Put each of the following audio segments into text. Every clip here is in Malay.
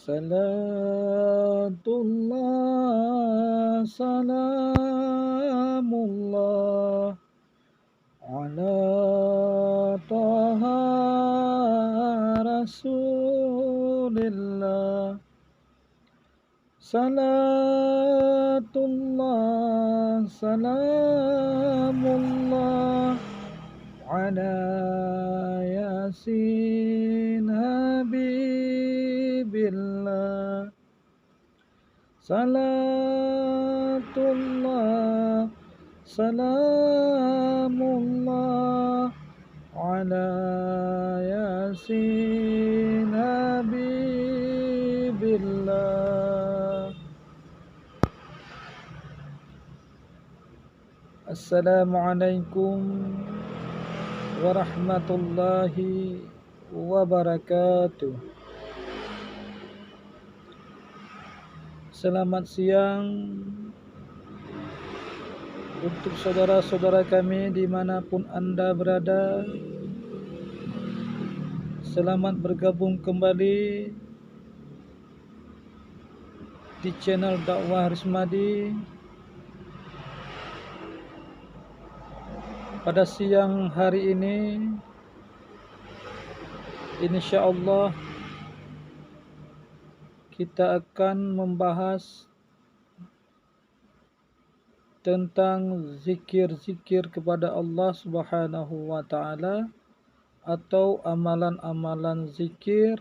Salatullah, salamullah ala taha rasulillah. Salatullah, salamullah ala yasin habibillah. Salatullah, salamullah ala yasin habibillah. Assalamualaikum warahmatullahi wabarakatuh. Selamat siang untuk saudara-saudara kami dimanapun Anda berada. Selamat bergabung kembali di channel Dakwah Rismadi. Pada siang hari ini, insyaallah kita akan membahas tentang zikir-zikir kepada Allah Subhanahu wa taala atau amalan-amalan zikir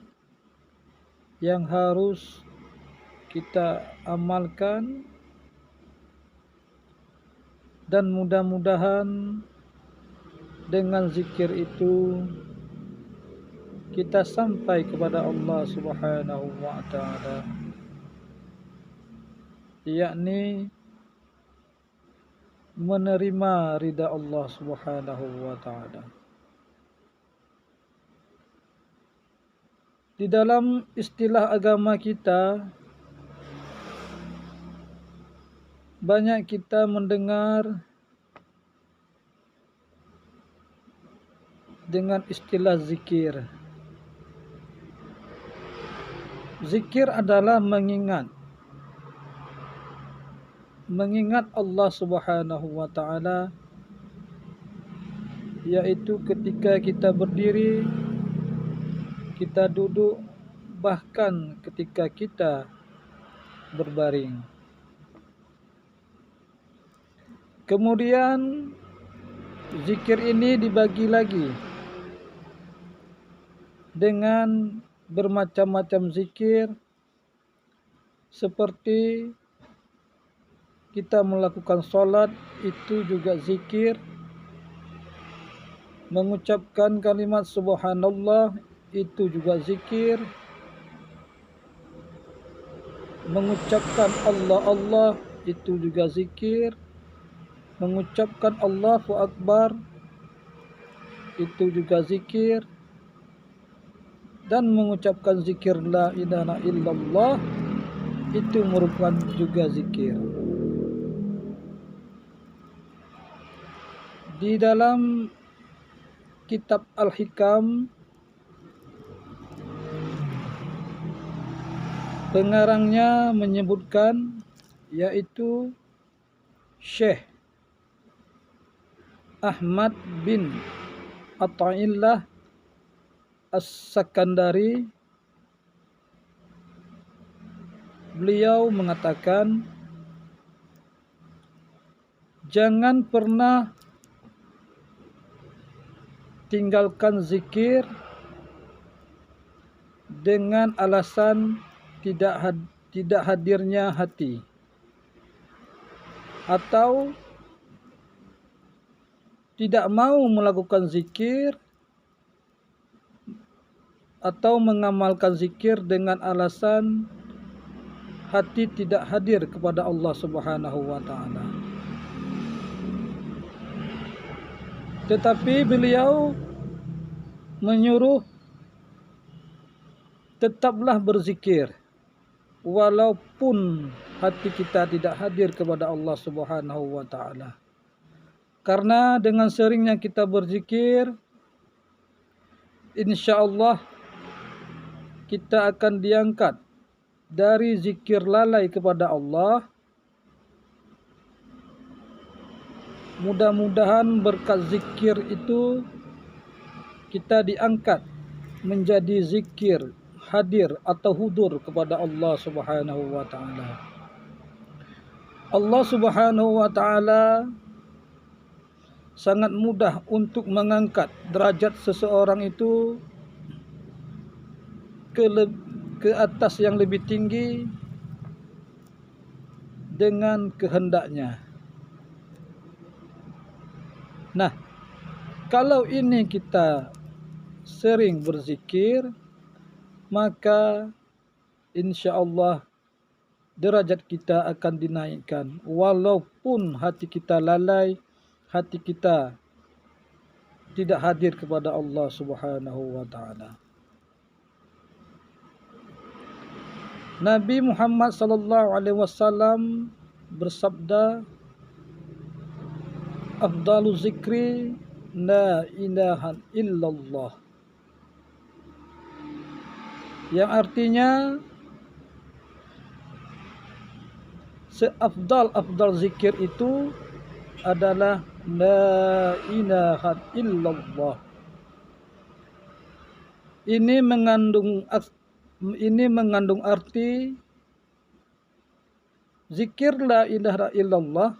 yang harus kita amalkan, dan mudah-mudahan dengan zikir itu kita sampai kepada Allah Subhanahu wa taala, yakni menerima ridha Allah Subhanahu wa taala. Di dalam istilah agama kita, banyak kita mendengar dengan istilah zikir. Zikir adalah mengingat Allah Subhanahu wa taala, yaitu ketika kita berdiri, kita duduk, bahkan ketika kita berbaring. Kemudian zikir ini dibagi lagi dengan bermacam-macam zikir, seperti kita melakukan sholat, itu juga zikir. Mengucapkan kalimat subhanallah, itu juga zikir. Mengucapkan Allah Allah, itu juga zikir. Mengucapkan Allahu Akbar, itu juga zikir. Dan mengucapkan zikir la ilaha illallah, itu merupakan juga zikir. Di dalam kitab Al-Hikam, pengarangnya menyebutkan, yaitu Syekh Ahmad bin Athaillah As-Sakandari. Beliau mengatakan, jangan pernah tinggalkan zikir dengan alasan tidak hadirnya hati, atau tidak mau melakukan zikir, atau mengamalkan zikir dengan alasan hati tidak hadir kepada Allah Subhanahu wa taala. Tetapi beliau menyuruh tetaplah berzikir walaupun hati kita tidak hadir kepada Allah Subhanahu wa taala. Karena dengan seringnya kita berzikir, insyaallah kita akan diangkat dari zikir lalai kepada Allah, mudah-mudahan berkat zikir itu kita diangkat menjadi zikir hadir atau hudur kepada Allah Subhanahu wa taala. Allah Subhanahu wa taala sangat mudah untuk mengangkat derajat seseorang itu ke atas yang lebih tinggi dengan kehendaknya. Nah, kalau ini kita sering berzikir, maka insya Allah derajat kita akan dinaikkan. Walaupun hati kita lalai, hati kita tidak hadir kepada Allah Subhanahu wa taala. Nabi Muhammad sallallahu alaihi wasallam bersabda, "Afdalu zikri la ilaha illallah." Yang artinya seafdal zikir itu adalah la ilaha illallah. Ini mengandung arti zikir la ilaha illallah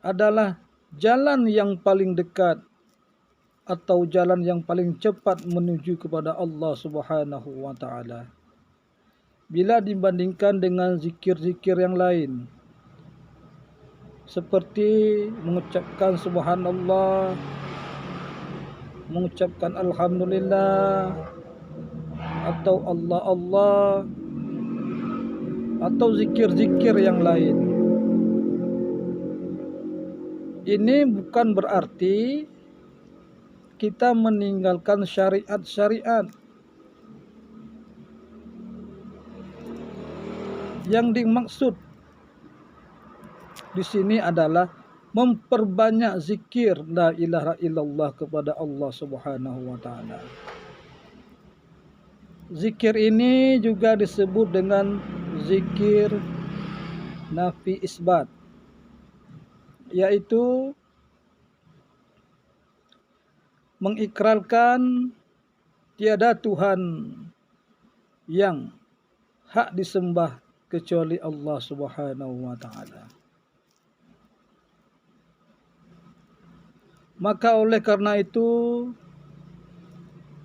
adalah jalan yang paling dekat atau jalan yang paling cepat menuju kepada Allah Subhanahu wa taala. Bila dibandingkan dengan zikir-zikir yang lain, seperti mengucapkan subhanallah, mengucapkan alhamdulillah, atau Allah Allah, atau zikir-zikir yang lain. Ini bukan berarti kita meninggalkan syariat-syariat. Yang dimaksud di sini adalah memperbanyak zikir la ilaha illallah kepada Allah Subhanahu wa taala. Zikir ini juga disebut dengan zikir nafi isbat, yaitu mengikrarkan tiada Tuhan yang hak disembah kecuali Allah Subhanahu wa taala. Maka oleh karena itu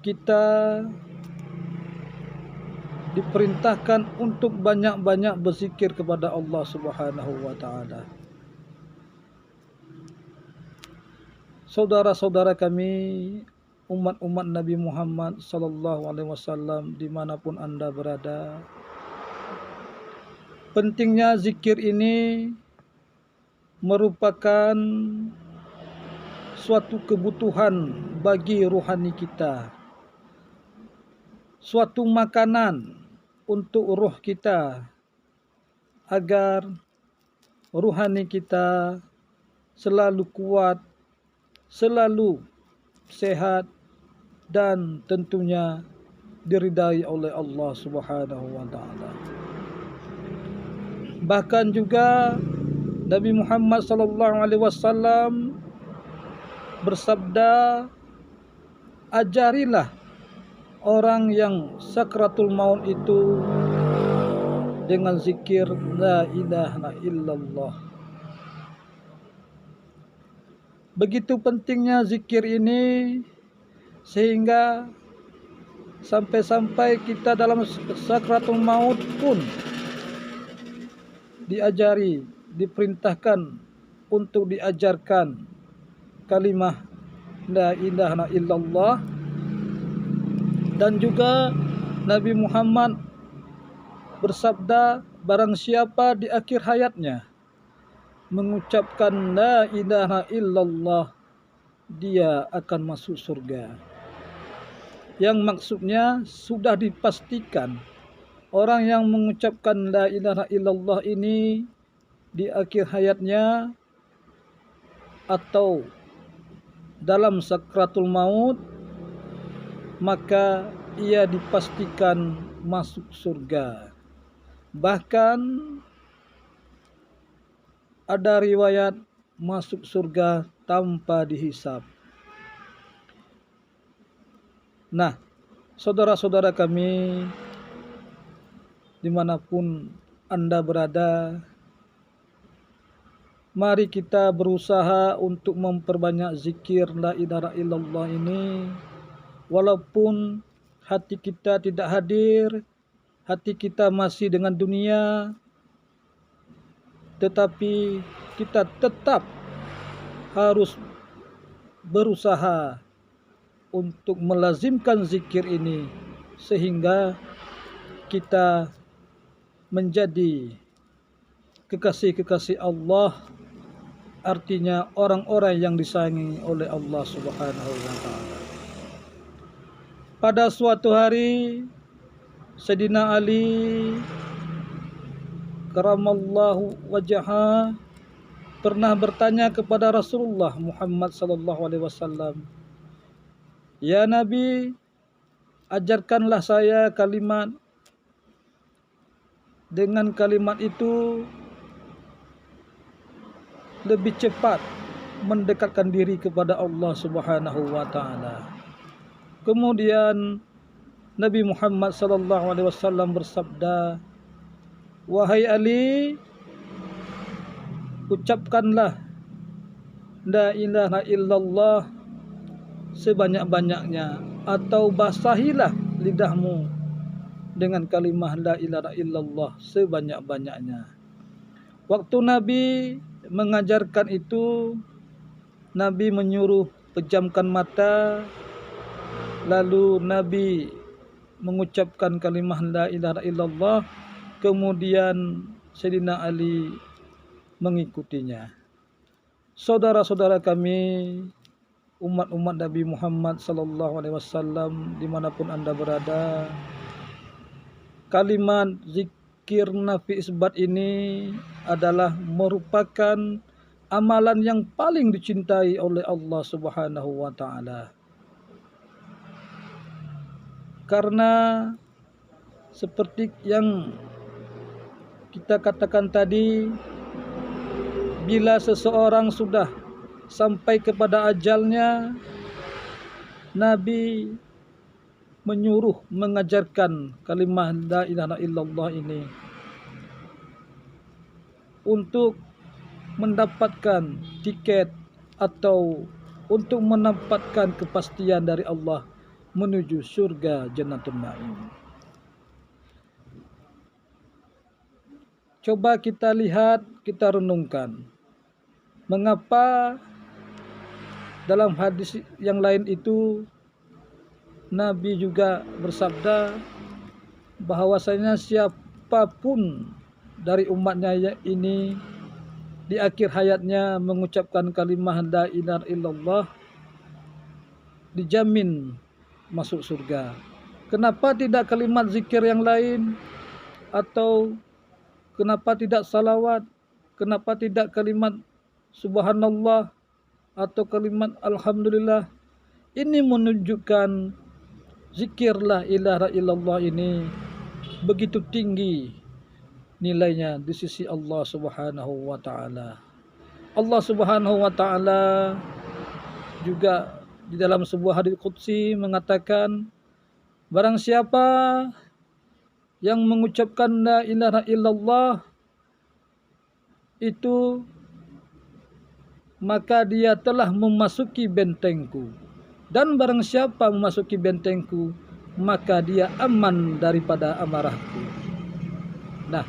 kita diperintahkan untuk banyak-banyak berzikir kepada Allah Subhanahu wa taala. Saudara-saudara kami, umat-umat Nabi Muhammad sallallahu alaihi wasallam dimanapun Anda berada, pentingnya zikir ini merupakan suatu kebutuhan bagi rohani kita, suatu makanan untuk roh kita, agar rohani kita selalu kuat, selalu sehat, dan tentunya diridai oleh Allah Subhanahu wa taala. Bahkan juga Nabi Muhammad sallallahu alaihi wasallam bersabda, ajarilah orang yang sakratul maut itu dengan zikir la ilaha illallah. Begitu pentingnya zikir ini sehingga sampai-sampai kita dalam sakratul maut pun diajari, diperintahkan untuk diajarkan kalimah la ilaha illallah. Dan juga Nabi Muhammad bersabda, barang siapa di akhir hayatnya mengucapkan la ilaha illallah, dia akan masuk surga. Yang maksudnya sudah dipastikan orang yang mengucapkan la ilaha illallah ini di akhir hayatnya atau dalam sakratul maut, maka ia dipastikan masuk surga. Bahkan ada riwayat masuk surga tanpa dihisab. Nah, saudara-saudara kami, dimanapun Anda berada, mari kita berusaha untuk memperbanyak zikir la ilaha illallah ini. Walaupun hati kita tidak hadir, hati kita masih dengan dunia, tetapi kita tetap harus berusaha untuk melazimkan zikir ini sehingga kita menjadi kekasih-kekasih Allah, artinya orang-orang yang disayangi oleh Allah Subhanahu wa taala. Pada suatu hari Sayyidina Ali karamallahu wajhah pernah bertanya kepada Rasulullah Muhammad sallallahu alaihi wasallam, "Ya Nabi, ajarkanlah saya kalimat. Dengan kalimat itu lebih cepat mendekatkan diri kepada Allah Subhanahu wa taala." Kemudian Nabi Muhammad sallallahu alaihi wasallam bersabda, "Wahai Ali, ucapkanlah la ilaha illallah sebanyak-banyaknya, atau basahilah lidahmu dengan kalimah la ilaha illallah sebanyak-banyaknya." Waktu Nabi mengajarkan itu, Nabi menyuruh pejamkan mata, lalu Nabi mengucapkan kalimah la ilaha illallah, kemudian Sayyidina Ali mengikutinya. Saudara-saudara kami, umat-umat Nabi Muhammad sallallahu alaihi wasallam dimanapun Anda berada, kalimat zikir nafi isbat ini adalah merupakan amalan yang paling dicintai oleh Allah Subhanahu wa taala. Karena seperti yang kita katakan tadi, bila seseorang sudah sampai kepada ajalnya, Nabi menyuruh mengajarkan kalimah la ilaha illallah ini untuk mendapatkan tiket atau untuk mendapatkan kepastian dari Allah menuju surga Jannatul Naim. Coba kita lihat, kita renungkan, mengapa dalam hadis yang lain itu Nabi juga bersabda bahwasanya siapapun dari umatnya ini di akhir hayatnya mengucapkan kalimah la ilaha illallah, dijamin masuk surga. Kenapa tidak kalimat zikir yang lain? Atau kenapa tidak salawat? Kenapa tidak kalimat subhanallah atau kalimat alhamdulillah? Ini menunjukkan zikir la ilaha illallah ini begitu tinggi nilainya di sisi Allah Subhanahu wa taala. Allah Subhanahu wa taala juga di dalam sebuah hadits qudsi mengatakan, barang siapa yang mengucapkan la ilaha illallah itu, maka dia telah memasuki bentengku. Dan barang siapa memasuki bentengku, maka dia aman daripada amarahku. Nah,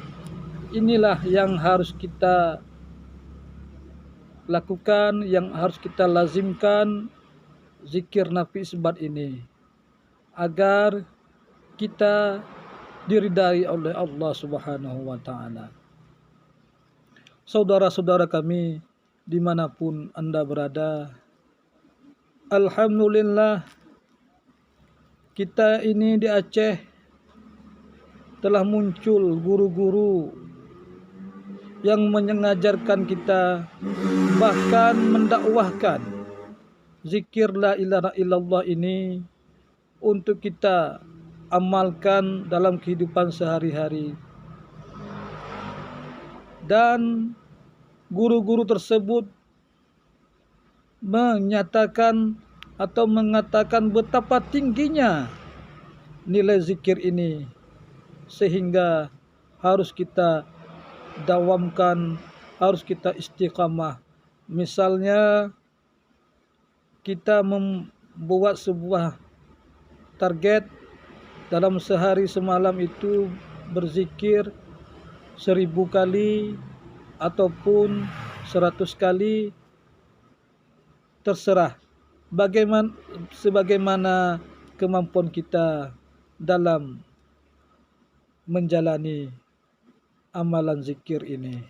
inilah yang harus kita lakukan, yang harus kita lazimkan, zikir nafi isbat ini, agar kita diridai oleh Allah Subhanahu wa taala. Saudara-saudara kami dimanapun Anda berada, alhamdulillah kita ini di Aceh telah muncul guru-guru yang mengajarkan kita, bahkan mendakwahkan zikir la ilaha illallah ini untuk kita amalkan dalam kehidupan sehari-hari. dan guru-guru tersebut menyatakan atau mengatakan betapa tingginya nilai zikir ini, sehingga harus kita dawamkan, harus kita istiqamah. Misalnya kita membuat sebuah target dalam sehari semalam itu berzikir 1000 kali ataupun 100 kali, terserah sebagaimana kemampuan kita dalam menjalani amalan zikir ini.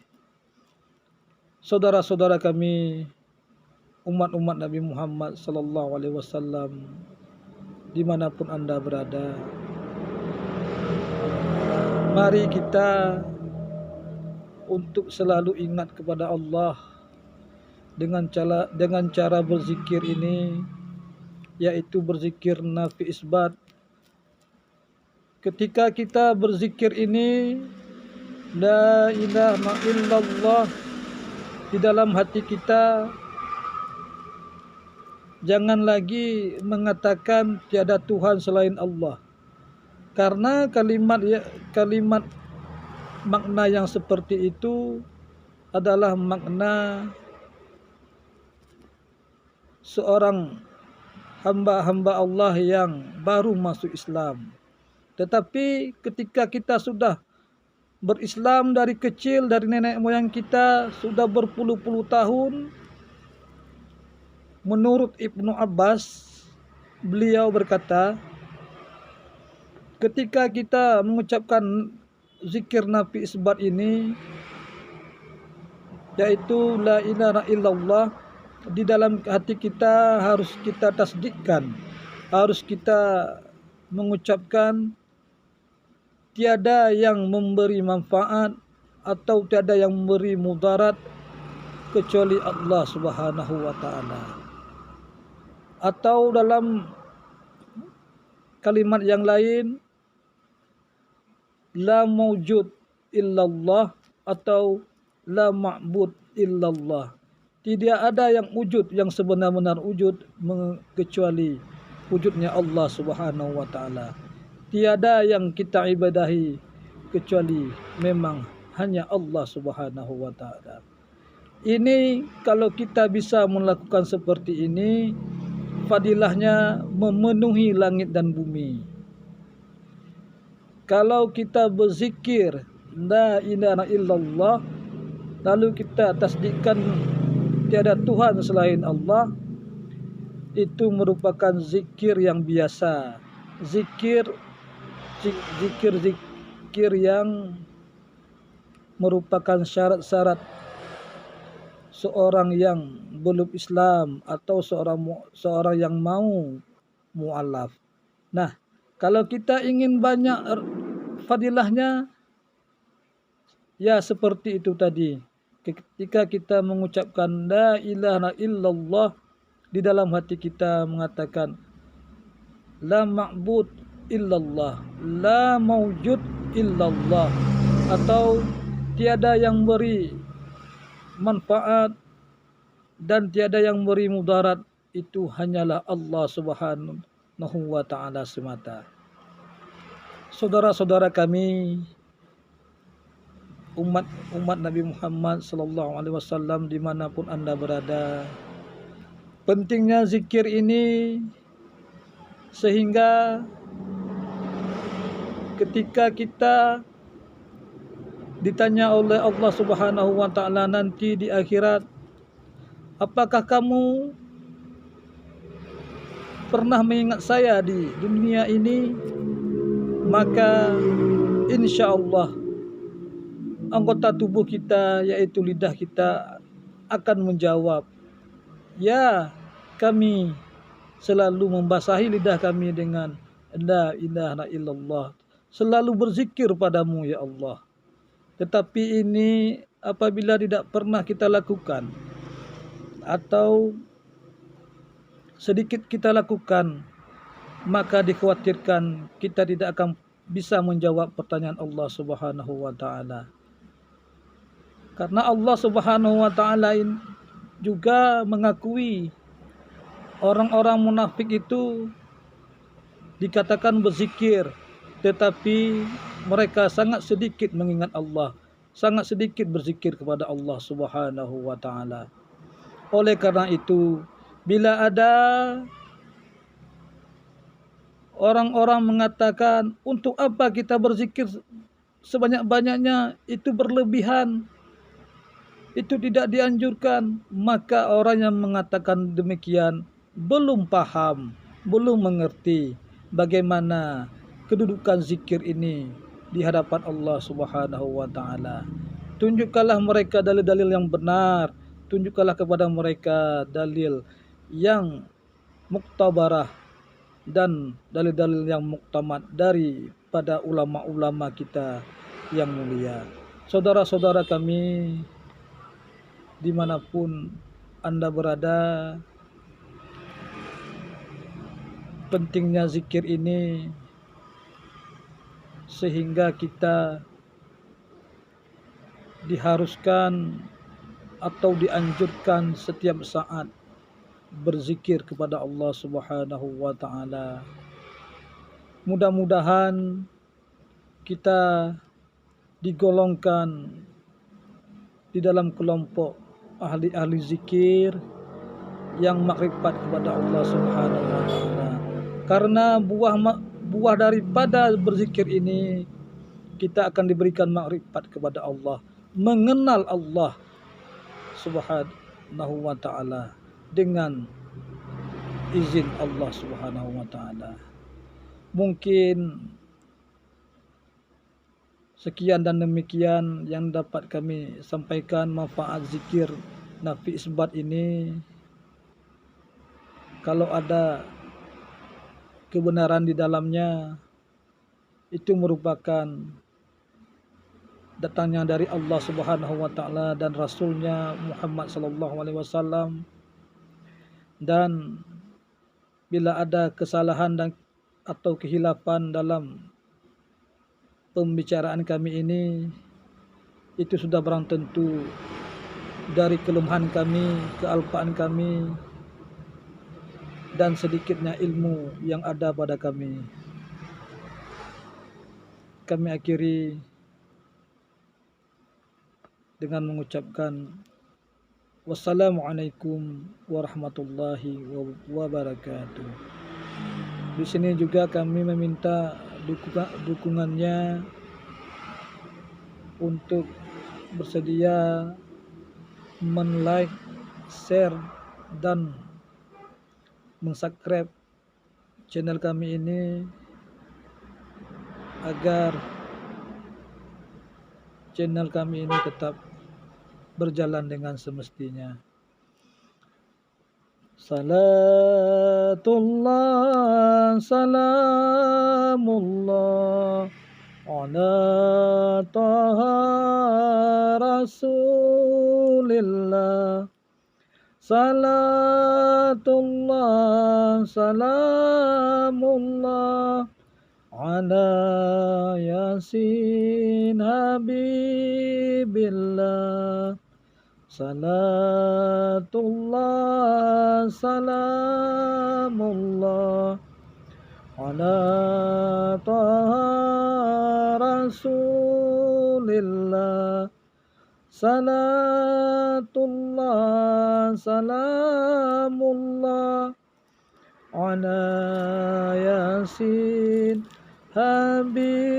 Saudara-saudara kami, umat-umat Nabi Muhammad sallallahu alaihi wasallam, dimanapun Anda berada, mari kita untuk selalu ingat kepada Allah dengan cara berzikir ini, yaitu berzikir nafi isbat. Ketika kita berzikir ini, la ilaha illallah, di dalam hati kita jangan lagi mengatakan tiada Tuhan selain Allah. Karena kalimat makna yang seperti itu adalah makna seorang hamba-hamba Allah yang baru masuk Islam. Tetapi ketika kita sudah berislam dari kecil, dari nenek moyang kita sudah berpuluh-puluh tahun, menurut Ibnu Abbas, beliau berkata, ketika kita mengucapkan zikir nafi isbat ini, yaitu la ilaha illallah, di dalam hati kita harus kita tasdikkan, harus kita mengucapkan tiada yang memberi manfaat atau tiada yang memberi mudarat kecuali Allah Subhanahu wa taala. Atau dalam kalimat yang lain, la maujud illallah atau la ma'bud illallah. Tidak ada yang wujud, yang sebenar-benar wujud kecuali wujudnya Allah Subhanahu wa taala. Tiada yang kita ibadahi kecuali memang hanya Allah Subhanahu wa taala. Ini kalau kita bisa melakukan seperti ini, fadilahnya memenuhi langit dan bumi. Kalau kita berzikir la ilaha illallah, lalu kita tasdikkan tiada Tuhan selain Allah, itu merupakan zikir yang biasa, zikir yang merupakan syarat-syarat seorang yang belum Islam atau seorang yang mau mu'alaf. Nah, kalau kita ingin banyak fadilahnya, ya seperti itu tadi. Ketika kita mengucapkan la ilaha illallah, di dalam hati kita mengatakan la ma'bud illallah, la maujud illallah, atau tiada yang beri manfaat dan tiada yang beri mudarat, itu hanyalah Allah Subhanahu wa taala semata. Saudara-saudara kami, umat Nabi Muhammad sallallahu alaihi wasallam, dimanapun Anda berada, pentingnya zikir ini sehingga ketika kita ditanya oleh Allah Subhanahu wa taala nanti di akhirat, apakah kamu pernah mengingat saya di dunia ini? Maka insyaallah anggota tubuh kita, yaitu lidah kita, akan menjawab, ya, kami selalu membasahi lidah kami dengan la ilaha illallah, selalu berzikir padamu ya Allah. Tetapi ini apabila tidak pernah kita lakukan atau sedikit kita lakukan, maka dikhawatirkan kita tidak akan bisa menjawab pertanyaan Allah Subhanahu wa taala. Karena Allah Subhanahu wa taala juga mengakui orang-orang munafik itu dikatakan berzikir, tetapi mereka sangat sedikit mengingat Allah, sangat sedikit berzikir kepada Allah Subhanahu wa taala. Oleh karena itu, bila ada orang-orang mengatakan, untuk apa kita berzikir sebanyak-banyaknya, itu berlebihan, itu tidak dianjurkan, maka orang yang mengatakan demikian belum paham, belum mengerti bagaimana kedudukan zikir ini di hadapan Allah Subhanahu wa taala. Tunjukkanlah mereka dalil-dalil yang benar, tunjukkanlah kepada mereka dalil yang muktabarah dan dalil-dalil yang muktamad daripada ulama-ulama kita yang mulia. Saudara-saudara kami dimanapun Anda berada, pentingnya zikir ini sehingga kita diharuskan atau dianjurkan setiap saat berzikir kepada Allah Subhanahu wa taala. Mudah-mudahan kita digolongkan di dalam kelompok ahli-ahli zikir yang makrifat kepada Allah Subhanahu wa taala. Karena buah daripada berzikir ini, kita akan diberikan makrifat kepada Allah, mengenal Allah Subhanahu wa taala dengan izin Allah Subhanahu wa taala. Mungkin sekian dan demikian yang dapat kami sampaikan manfaat zikir nafi isbat ini. Kalau ada kebenaran di dalamnya, itu merupakan datangnya dari Allah Subhanahu wa taala dan Rasulnya Muhammad sallallahu alaihi wasallam. Dan bila ada kesalahan dan atau kehilafan dalam pembicaraan kami ini, itu sudah barang tentu dari kelemahan kami, kealpaan kami, dan sedikitnya ilmu yang ada pada kami. Kami akhiri dengan mengucapkan wassalamualaikum warahmatullahi wabarakatuh. Di sini juga kami meminta dukungannya untuk bersedia men-like, share, dan mensubscribe channel kami ini agar channel kami ini tetap berjalan dengan semestinya. Salatullah salamullah ala taha rasulillah. Salatullah salamullah ala yasin habibillah. Salatullah salamullah ala taha rasulillah. Salatullah salamullah ala yasin habibillah.